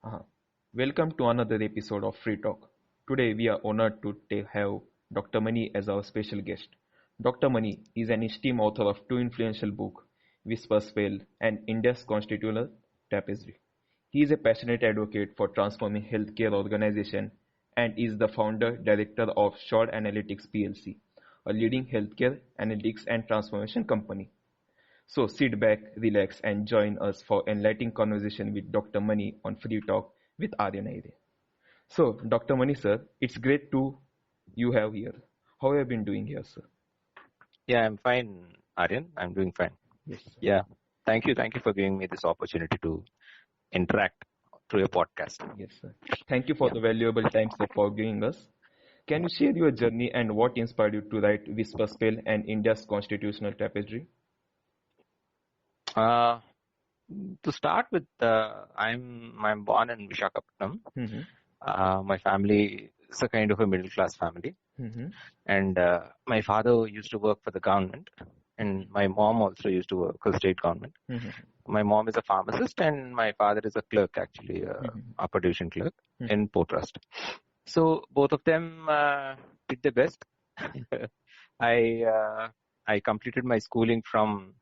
Uh, Welcome to another episode of Free Talk. Today we are honored to have Dr. Mani as our special guest. Dr. Mani is an esteemed author of two influential books, Whispers Spell and India's Constitutional Tapestry. He is a passionate advocate for transforming healthcare organization and is the founder director of Shawred Analytics PLC, a leading healthcare analytics and transformation company. So sit back, relax, and join us for enlightening conversation with Dr. Mani on Free Talk with Aryan Ahire. So, Dr. Mani sir, it's great to you have here. How have you been doing here, sir? Yeah, I'm fine, Aryan. I'm doing fine. Yes, sir. Yeah. Thank you. Thank you for giving me this opportunity to interact through your podcast. Yes, sir. Thank you for the valuable time, sir, for giving us. Can you share your journey and what inspired you to write Whisper Spell and India's Constitutional Tapestry? To start with, I'm born in Visakhapatnam. Mm-hmm. My family is a kind of a middle class family, Mm-hmm. and my father used to work for the government, and my mom also used to work for the state government. Mm-hmm. My mom is a pharmacist, and my father is a clerk, actually, upper division clerk in Port Trust. So both of them did their best. I completed my schooling from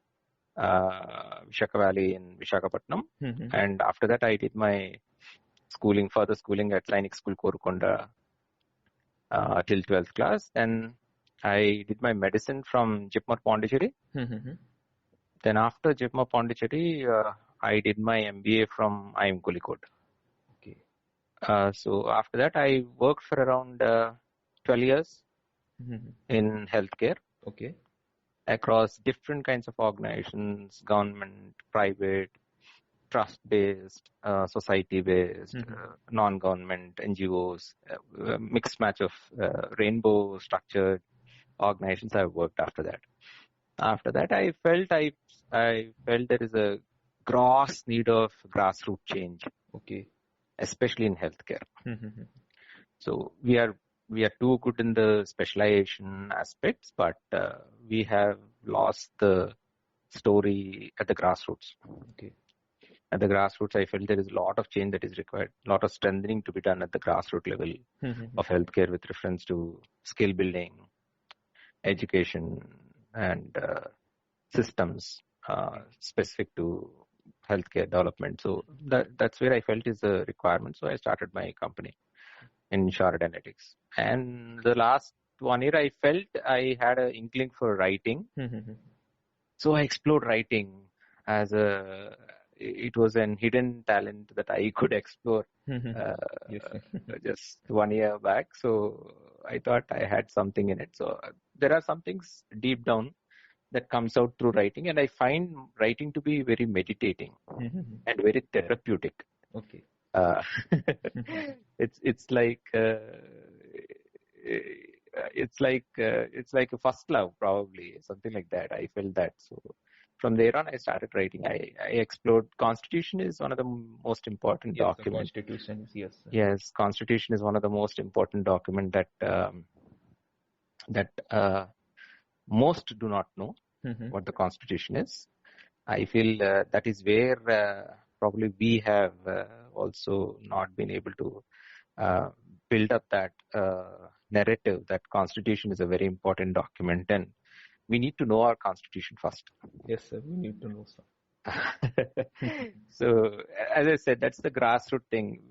Vishaka Valley in Visakhapatnam, and after that I did my further schooling at Sainik School Korukonda till 12th class. Then I did my medicine from Jipmar Pondicherry. Mm-hmm. Then after Jipmar Pondicherry, I did my MBA from IIM Kozhikode. Okay. So after that, I worked for around 12 years in healthcare. Okay. Across different kinds of organizations, government, private, trust-based, society-based, non-government, NGOs, mixed match of rainbow structured organizations I've worked after that. After that, I felt there is a gross need of grassroots change. Okay. Especially in healthcare. Mm-hmm. So we are too good in the specialization aspects, but we have lost the story at the grassroots. Okay. At the grassroots, I felt there is a lot of change that is required, a lot of strengthening to be done at the grassroots level of healthcare with reference to skill building, education, and systems specific to healthcare development. So that's where I felt is a requirement. So I started my company in Shawred Analytics. And the last 1 year, I felt I had an inkling for writing. So I explored writing it was an hidden talent that I could explore just 1 year back. So I thought I had something in it. So there are some things deep down that comes out through writing, and I find writing to be very meditating and very therapeutic. Okay. It's like it's like a first love, probably something like that. I felt that. So from there on, I started writing. I explored Constitution is one of the most important documents. Constitution, yes. Yes, Constitution is one of the most important document that most do not know what the Constitution is. I feel that is where probably we have also not been able to build up that narrative that Constitution is a very important document, and we need to know our Constitution first. Yes, sir. We need to know, sir. So, as I said, that's the grassroots thing.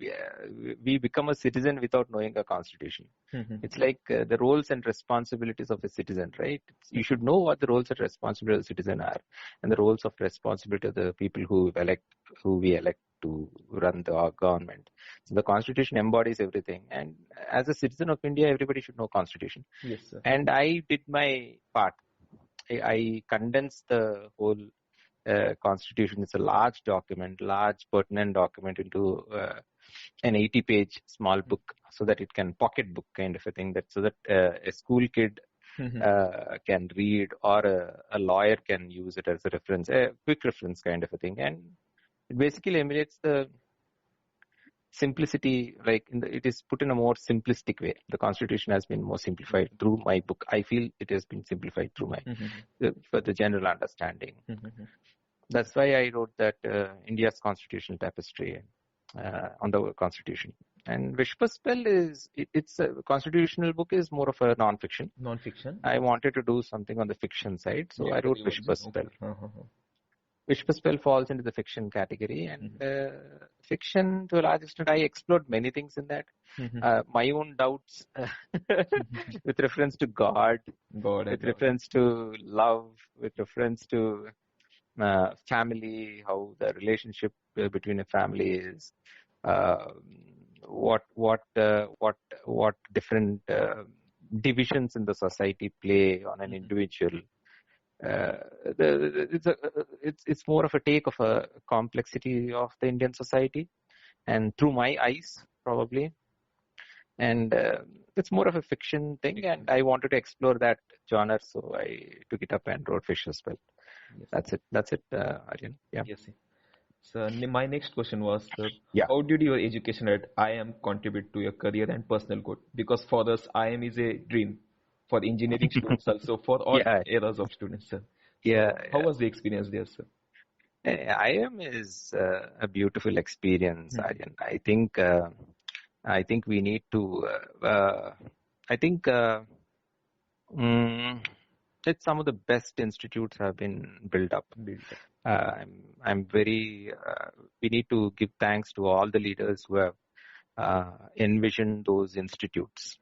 We become a citizen without knowing a constitution. It's like the roles and responsibilities of a citizen, right? You should know what the roles and responsibilities of a citizen are, and the roles of responsibility of the people who we elect to run the government. So the constitution embodies everything, and as a citizen of India, everybody should know constitution. Yes, sir. And I did my part. I condensed the whole Constitution. It's a large document, large pertinent document into an 80-page small book, so that it can pocket book kind of a thing. So that a school kid can read, or a lawyer can use it as a reference, a quick reference kind of a thing. And it basically emulates the simplicity, it is put in a more simplistic way. The Constitution has been more simplified through my book. I feel it has been simplified through for the general understanding. That's why I wrote that India's Constitutional Tapestry. on the Constitution. And Whisper Spell it's a constitutional book is more of a non-fiction. Non-fiction. I wanted to do something on the fiction side, so I wrote Whisper Spell. Whisper Spell falls into the fiction category, and fiction, to a large extent, I explored many things in that. My own doubts with reference to God, with reference to love, with reference to family, how the relationship between a family is, what different divisions in the society play on an individual. It's more of a take of a complexity of the Indian society, and through my eyes, probably. And it's more of a fiction thing, and I wanted to explore that genre, so I took it up and wrote Whisper Spell. Yes. That's it, Aryan. Yeah. Yes. So my next question was, how did your education at IIM contribute to your career and personal growth? Because for us, IIM is a dream for engineering students, also for all eras of students, sir. How was the experience there, sir? IIM is a beautiful experience, Aryan. I think we need to. It's some of the best institutes have been built up. I'm very. We need to give thanks to all the leaders who have envisioned those institutes.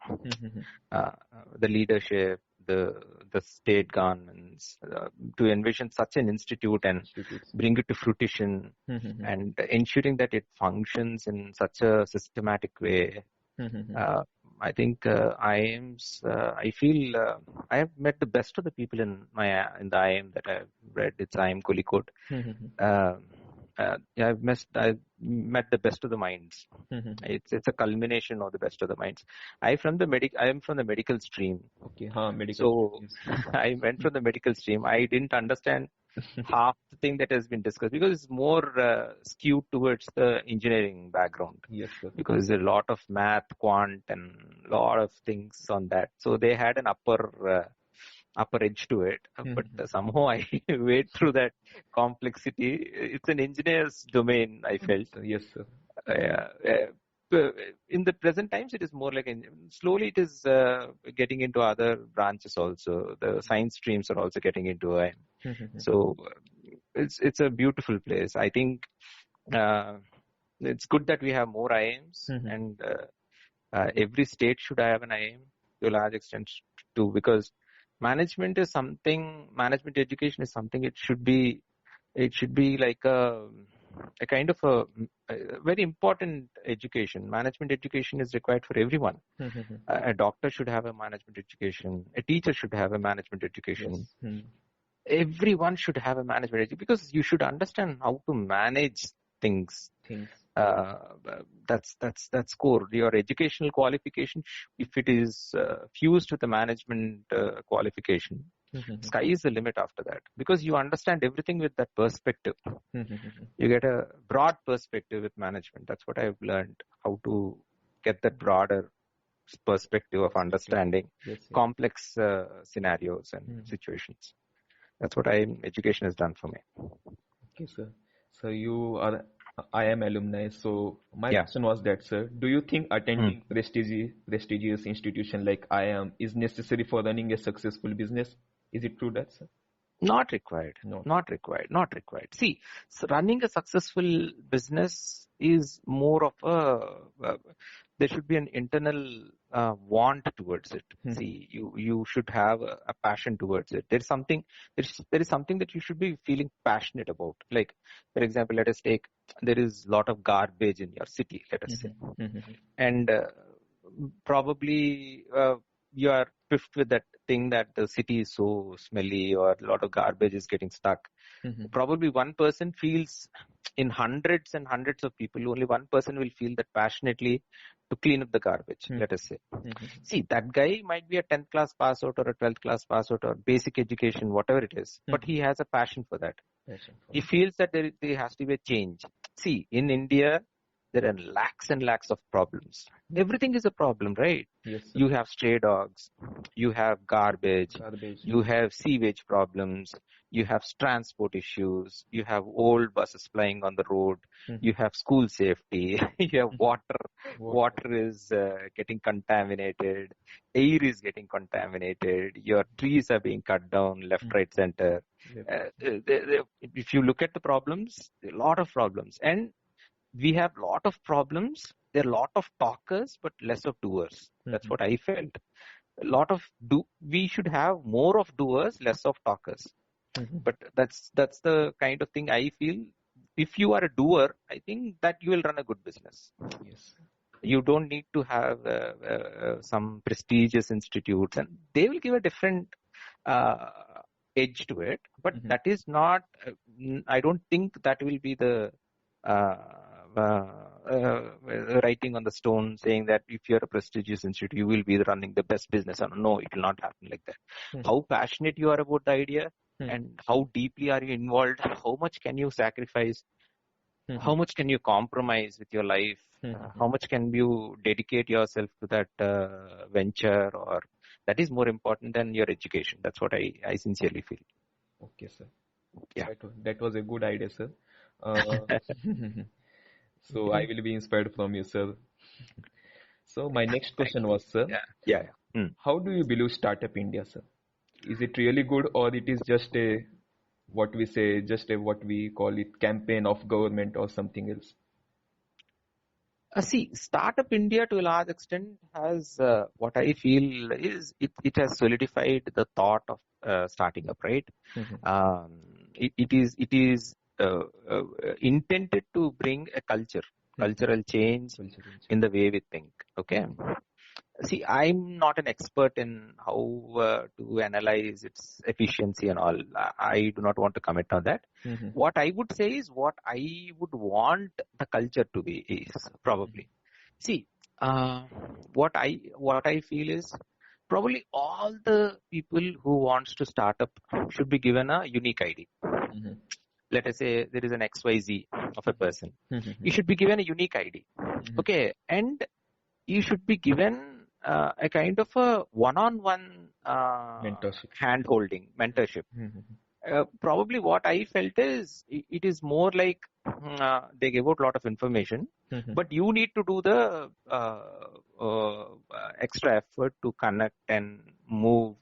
The leadership, the state governments, to envision such an institute and bring it to fruition, and ensuring that it functions in such a systematic way. I think IIMs. I feel I have met the best of the people in the IIM that I've read. It's IIM Kozhikode. I've met the best of the minds. It's a culmination of the best of the minds. I am from the medical stream. Okay, medical. So I went from the medical stream. I didn't understand half the thing that has been discussed because it's more skewed towards the engineering background. Yes, sir. Because there's a lot of math, quant, and a lot of things on that. So they had an upper edge to it. But somehow I wade through that complexity. It's an engineer's domain, I felt. Yes, sir. In the present times, it is more like slowly it is getting into other branches also. The science streams are also getting into it. So it's a beautiful place. I think it's good that we have more IIMs, and every state should have an IIM to a large extent too, because management education is something it should be like a kind of a very important education. Management education is required for everyone. A doctor should have a management education. A teacher should have a management education. Yes. Everyone should have a management education because you should understand how to manage things. That's core. Your educational qualification, if it is fused with the management qualification, sky is the limit after that, because you understand everything with that perspective. You get a broad perspective with management. That's what I've learned, how to get that broader perspective of understanding complex scenarios and situations. That's what education has done for me. Okay, sir. So you are IIM alumni. So my question was that, sir, do you think attending prestigious institution like IIM is necessary for running a successful business? Is it true that, sir? Not required. Not required. See, running a successful business is more of there should be an internal want towards it. See, you should have a passion towards it. There is something that you should be feeling passionate about. Like, for example, let us take, there is a lot of garbage in your city, let us say. And probably you are piffed with that thing that the city is so smelly or a lot of garbage is getting stuck. Probably one person feels, in hundreds and hundreds of people, only one person will feel that passionately to clean up the garbage, let us say. See, that guy might be a 10th class pass out or a 12th class pass out or basic education, whatever it is, but he has a passion for that. He feels that there has to be a change. See, in India, there are lakhs and lakhs of problems. Everything is a problem, right? Yes, sir. You have stray dogs, you have garbage, you have sewage problems, you have transport issues, you have old buses flying on the road, you have school safety, you have water. Water is getting contaminated, air is getting contaminated, your trees are being cut down left, right, center. If you look at the problems, a lot of problems. And we have a lot of problems. There are a lot of talkers, but less of doers. That's what I felt. We should have more of doers, less of talkers. But that's the kind of thing I feel. If you are a doer, I think that you will run a good business. Yes. You don't need to have some prestigious institutes, and they will give a different edge to it. But that is not. I don't think that will be the writing on the stone saying that if you're a prestigious institute, you will be running the best business. No, it will not happen like that. How passionate you are about the idea and how deeply are you involved, how much can you sacrifice, how much can you compromise with your life, how much can you dedicate yourself to that venture, or that is more important than your education. That's what I sincerely feel. Okay, sir. Yeah. That was a good idea, sir. So I will be inspired from you, sir. So my next question was, sir, how do you believe Startup India, sir? Is it really good, or it is just a what we call it campaign of government or something else? See, Startup India to a large extent has what I feel is it has solidified the thought of starting up, right? It is intended to bring a cultural change in the way we think. Okay. See, I'm not an expert in how to analyze its efficiency and all. I do not want to comment on that. What I would say is what I would want the culture to be is probably. See, what I feel is probably all the people who wants to start up should be given a unique ID. Let us say there is an XYZ of a person. You should be given a unique ID. Okay. And you should be given a kind of a one-on-one hand-holding, mentorship. Probably what I felt is it is more like they gave out a lot of information, but you need to do the extra effort to connect and move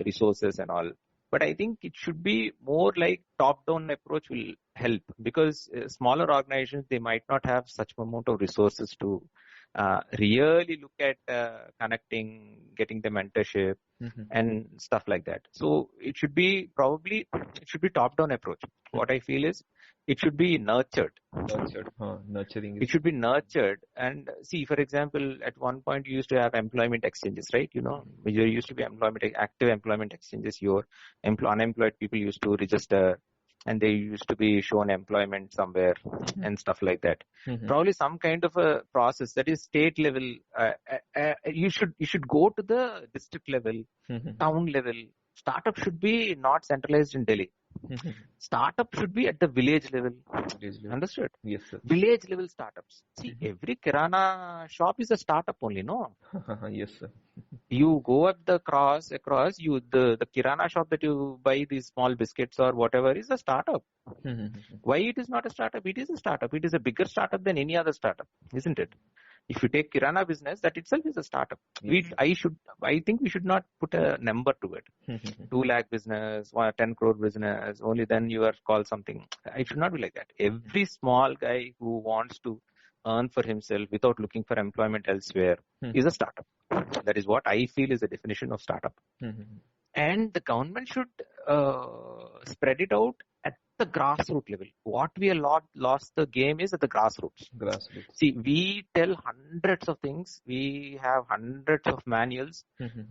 resources and all. But I think it should be more like top-down approach will help, because smaller organizations, they might not have such amount of resources to really look at connecting, getting the mentorship and stuff like that. So it should be top-down approach. What I feel is it should be nurtured. Nurturing. It should be nurtured. And see, for example, at one point you used to have employment exchanges, right? There used to be active employment exchanges. Your unemployed people used to register, and they used to be shown employment somewhere and stuff like that. Probably some kind of a process that is state level. You should go to the district level, town level. Startup should be not centralized in Delhi. Startup should be at the village level. Understood? Yes, sir. Village level startups. See, every Kirana shop is a startup only, no? Yes, sir. You go up across the Kirana shop that you buy these small biscuits or whatever is a startup. Why it is not a startup? It is a startup. It is a bigger startup than any other startup, isn't it? If you take Kirana business, that itself is a startup. I think we should not put a number to it. 2 lakh business, 10 crore business, only then you are called something. It should not be like that. Every small guy who wants to earn for himself without looking for employment elsewhere is a startup. That is what I feel is the definition of startup. And the government should spread it out at the grassroots level. What we have lost the game is at the grassroots. See, we tell hundreds of things. We have hundreds of manuals,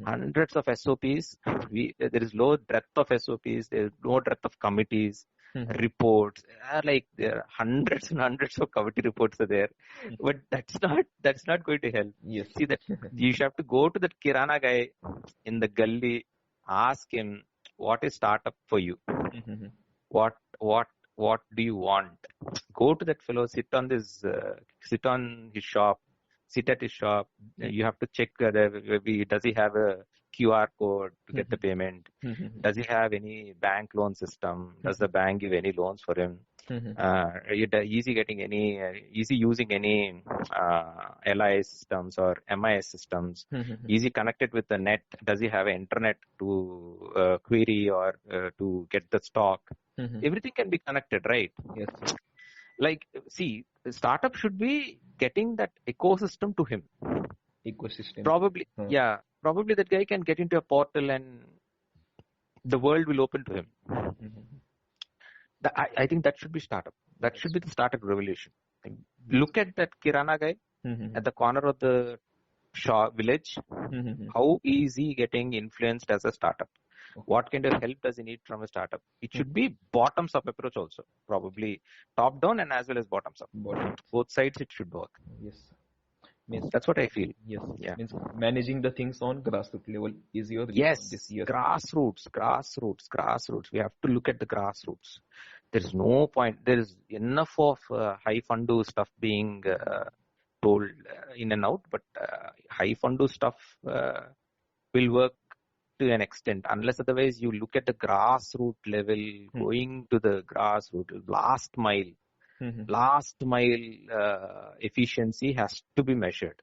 hundreds of SOPs. There is low breadth of SOPs. There is no breadth of committees, reports. There are hundreds and hundreds of committee reports are there. But that's not going to help. Yes. See, that you have to go to that Kirana guy in the gully, ask him, what is startup for you? What do you want? Go to that fellow, sit at his shop. You have to check whether does he have a QR code to get the Mm-hmm. payment? Mm-hmm. Does he have any bank loan system? Does the bank give any loans for him? Easy getting any, easy using any LIS systems or MIS systems? Mm-hmm. Easy connected with the net? Does he have internet to query or to get the stock? Mm-hmm. Everything can be connected, right? Yes, sir. Like, see, the startup should be getting that ecosystem to him. Ecosystem. Probably, yeah, probably that guy can get into a portal and the world will open to him. Mm-hmm. I think that should be startup. That should be the startup revolution. Look at that Kirana guy Mm-hmm. at the corner of the village. Mm-hmm. How is he getting influenced as a startup? Okay. What kind of help does he need from a startup? It should be bottoms up approach also. Probably top down and as well as bottoms up. Both sides it should work. Yes. Means, that's what I feel. Yes. Yeah. Means managing the things on grassroots level is your this year. Grassroots. We have to look at the grassroots. There is no point. There is enough of high fundu stuff being told in and out, but high fundu stuff will work to an extent. Unless otherwise you look at the grassroots level, going to the grassroots, last mile. Last mile efficiency has to be measured.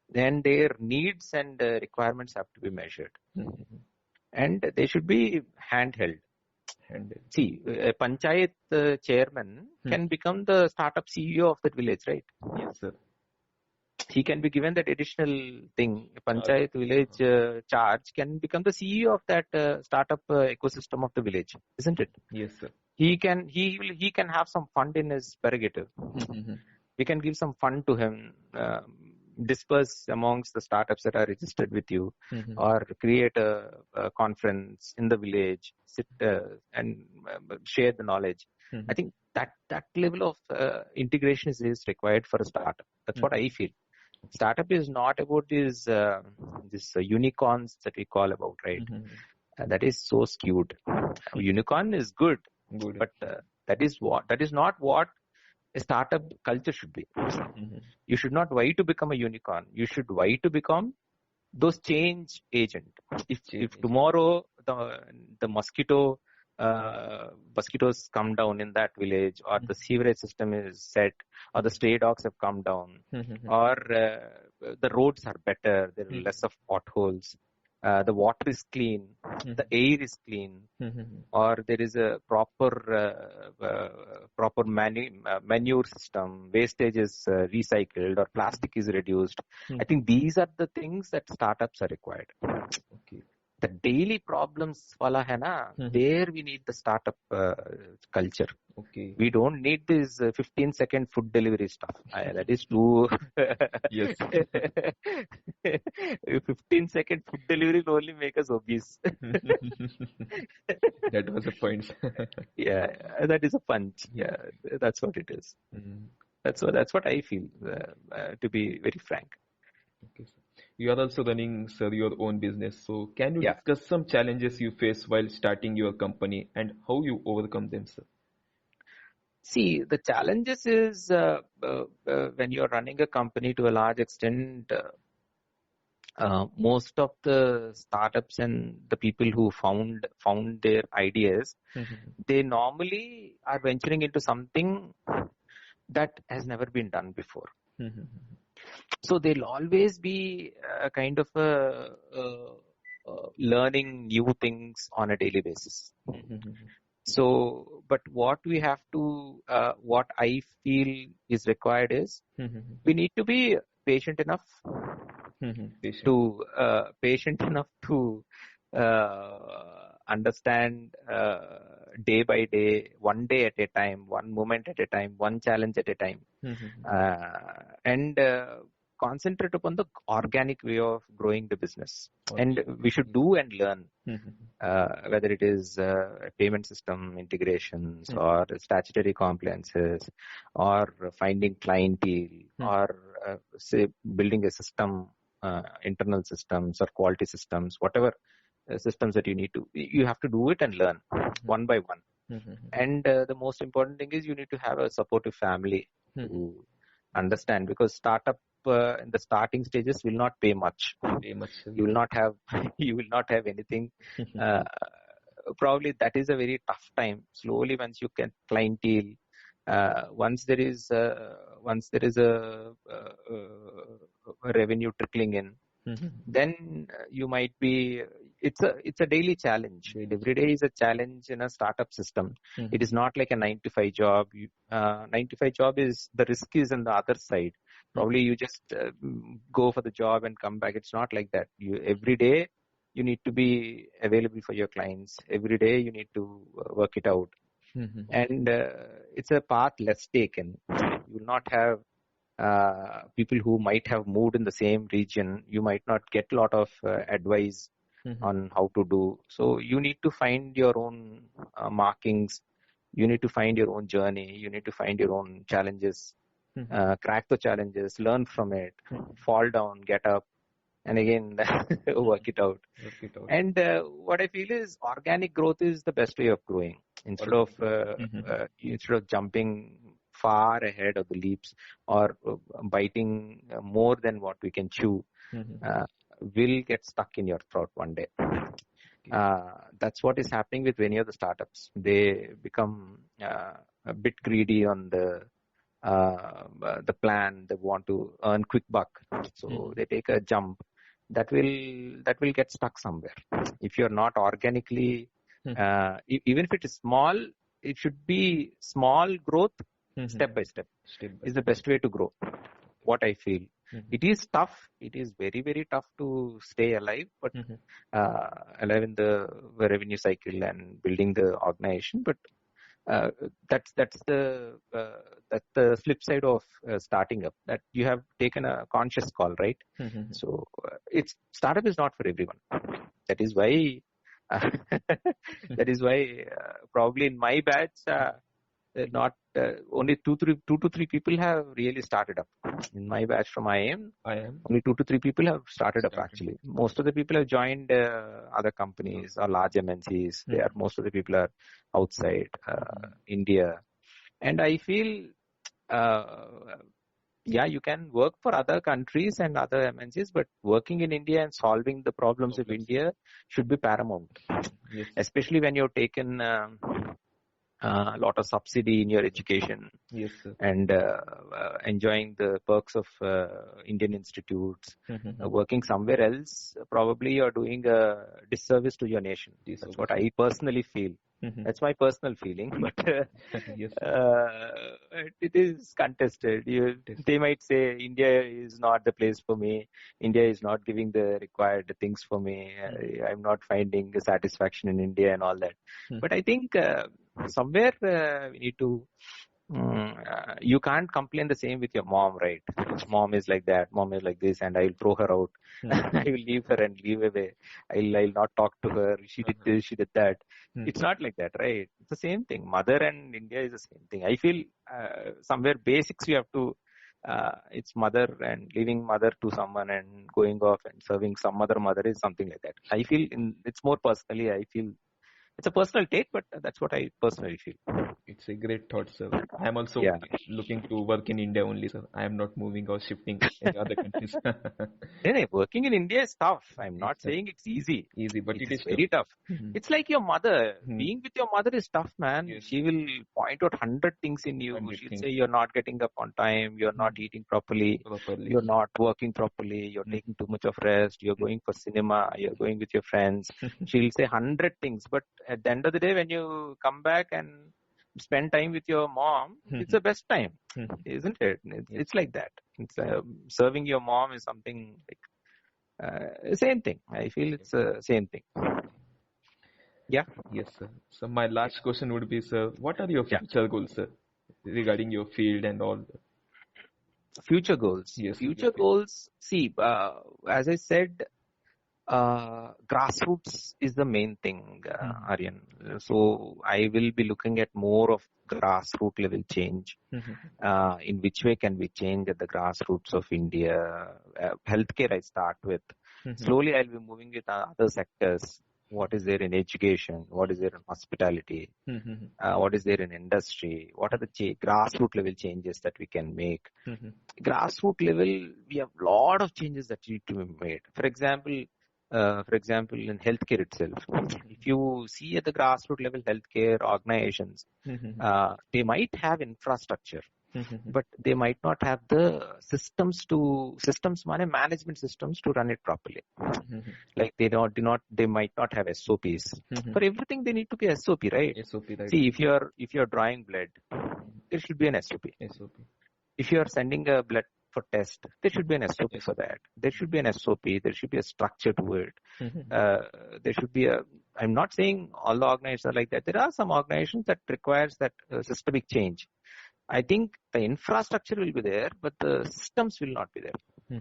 Then their needs and requirements have to be measured. And they should be handheld. See, a panchayat chairman can become the startup CEO of that village, right? Yes, sir. He can be given that additional thing. Panchayat village charge can become the CEO of that startup ecosystem of the village, isn't it? Yes, sir. He can have some fund in his prerogative. We can give some fund to him, disperse amongst the startups that are registered with you, or create a conference in the village, sit and share the knowledge. I think that level of integration is required for a startup. That's what I feel. Startup is not about these unicorns that we call about, right? That is so skewed. Unicorn is good. But that is not what a startup culture should be. You should not vie to become a unicorn. You should vie to become those change agent. If tomorrow the mosquitoes come down in that village, or the sewerage system is set, or the stray dogs have come down, or the roads are better, there are less of potholes, the water is clean, the air is clean, or there is a proper manure system, wastage is recycled, or plastic is reduced. I think these are the things that startups are required. Okay. The daily problems wala hai na, there we need the startup culture. Okay. We don't need this 15-second food delivery stuff. That is too. Yes. 15-second food delivery will only make us obese. That was a point. Yeah, that is a punch. Yeah, that's what it is. That's what I feel, to be very frank. Okay, sir. You are also running, sir, your own business. So can you discuss some challenges you face while starting your company and how you overcome them, sir? See, the challenges is when you're running a company to a large extent, most of the startups and the people who found their ideas, they normally are venturing into something that has never been done before. So they'll always be a kind of learning new things on a daily basis. So, but what we have to, what I feel is required is, we need to be patient enough to understand day by day, one day at a time, one moment at a time, one challenge at a time, and concentrate upon the organic way of growing the business. And we should do and learn, whether it is payment system integrations, or statutory compliances, or finding clientele, or say building a system, internal systems or quality systems, whatever systems that you have to do it and learn one by one. And the most important thing is you need to have a supportive family to understand, because startup in the starting stages will not pay much. You will not have anything. Probably that is a very tough time. Slowly, once you get clientele, once there is a revenue trickling in, then you might be. It's a daily challenge. Every day is a challenge in a startup system. It is not like a 9 to 5 job. 9 to 5 job is, the risk is on the other side. Probably you just go for the job and come back. It's not like that. Every day you need to be available for your clients. Every day you need to work it out. And it's a path less taken. You will not have people who might have moved in the same region. You might not get a lot of advice on how to do. So you need to find your own markings. You need to find your own journey. You need to find your own challenges, crack the challenges, learn from it, fall down, get up, and again work it out. And what I feel is organic growth is the best way of growing. Instead of jumping far ahead of the leaps or biting more than what we can chew, will get stuck in your throat one day. That's what is happening with many of the startups. They become a bit greedy on the plan. They want to earn quick buck, so they take a jump that will get stuck somewhere. If you're not organically, even if it is small, it should be small growth, step by step. Is the best way to grow. What I feel. It is tough. It is very, very tough to stay alive, but alive in the revenue cycle and building the organization. But that's the flip side of starting up. That you have taken a conscious call, right? So startup is not for everyone. That is why probably in my batch. Not only two to three people have really started up. In my batch from IIM, only 2 to 3 people have started up actually. Most of the people have joined other companies or large MNCs. Most of the people are outside India. And I feel, you can work for other countries and other MNCs, but working in India and solving the problems of India should be paramount. Especially when you've taken a lot of subsidy in your education, and enjoying the perks of Indian institutes. Working somewhere else, probably you're doing a disservice to your nation. That's what I personally feel. That's my personal feeling, but it is contested. They might say India is not the place for me. India is not giving the required things for me. I'm not finding satisfaction in India and all that. But I think somewhere we need to. You can't complain the same with your mom, right? Mom is like that, mom is like this, and I'll throw her out. I will leave her and leave away. I'll not talk to her. She did this, she did that. It's not like that, right? It's the same thing. Mother and India is the same thing. I feel somewhere basics you have to. It's mother, and leaving mother to someone and going off and serving some other mother is something like that. I feel it's more personally. I feel it's a personal take, but that's what I personally feel. It's a great thought, sir. I am also looking to work in India only, sir. I am not moving or shifting in other countries. Working in India is tough. I'm not saying it's easy. But it is very tough. It's like your mother. Being with your mother is tough, man. She will point out 100 things in you. She'll say you're not getting up on time, you're not eating properly, you're not working properly, you're taking too much of rest, you're going for cinema, you're going with your friends. She'll say 100 things, but at the end of the day, when you come back and spend time with your mom, it's the best time, isn't it? It's like that. It's serving your mom is something like same thing. I feel it's the same thing. Yeah. Yes, sir. So my last question would be, sir, what are your future goals, sir, regarding your field and all? Future goals. Yes. Future goals. See, as I said, grassroots is the main thing, Aryan. So I will be looking at more of grassroots level change. In which way can we change at the grassroots of India? Healthcare I start with. Slowly I'll be moving with other sectors. what is there in education, what is there in hospitality, what is there in industry, what are the grassroots level changes that we can make. Grassroots level, we have a lot of changes that need to be made. For example, in healthcare itself, if you see at the grassroots level healthcare organizations, they might have infrastructure, but they might not have the management systems to run it properly. Like they might not have SOPs. For everything they need to be SOP, right? Right. See, if you're drawing blood, there should be an SOP. If you are sending a blood for test, there should be an SOP for that. There should be an SOP. There should be a structure to it. There should be I'm not saying all the organizations are like that. There are some organizations that requires that systemic change. I think the infrastructure will be there, but the systems will not be there.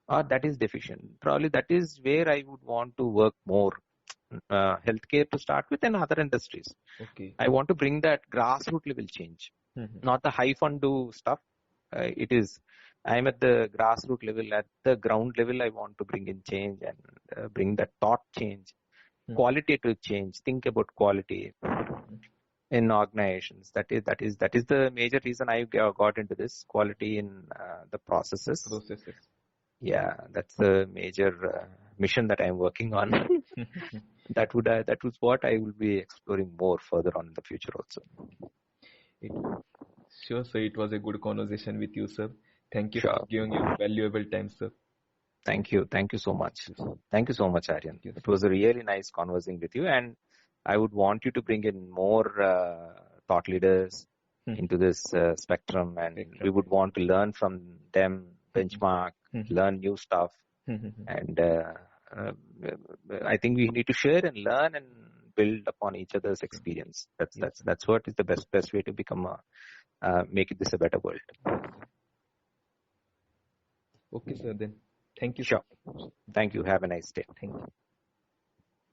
Or that is deficient. Probably that is where I would want to work more. Healthcare to start with and other industries. I want to bring that grassroots level change, not the high fund do stuff. I'm at the grassroots level, at the ground level. I want to bring in change and bring that thought change, qualitative change. Think about quality in organizations. That is the major reason I got into this, quality in the processes. Yeah, that's the major mission that I'm working on. That was what I will be exploring more further on in the future also. Sure, sir. It was a good conversation with you, sir. Thank you for giving your valuable time, sir. Thank you. Thank you so much. Thank you so much, Aryan. It was a really nice conversing with you, and I would want you to bring in more thought leaders into this spectrum, and we would want to learn from them, benchmark, learn new stuff, and I think we need to share and learn and build upon each other's experience. That's what is the best way to become make this a better world. Okay, sir. Then thank you. Sure. Thank you. Have a nice day. Thank you.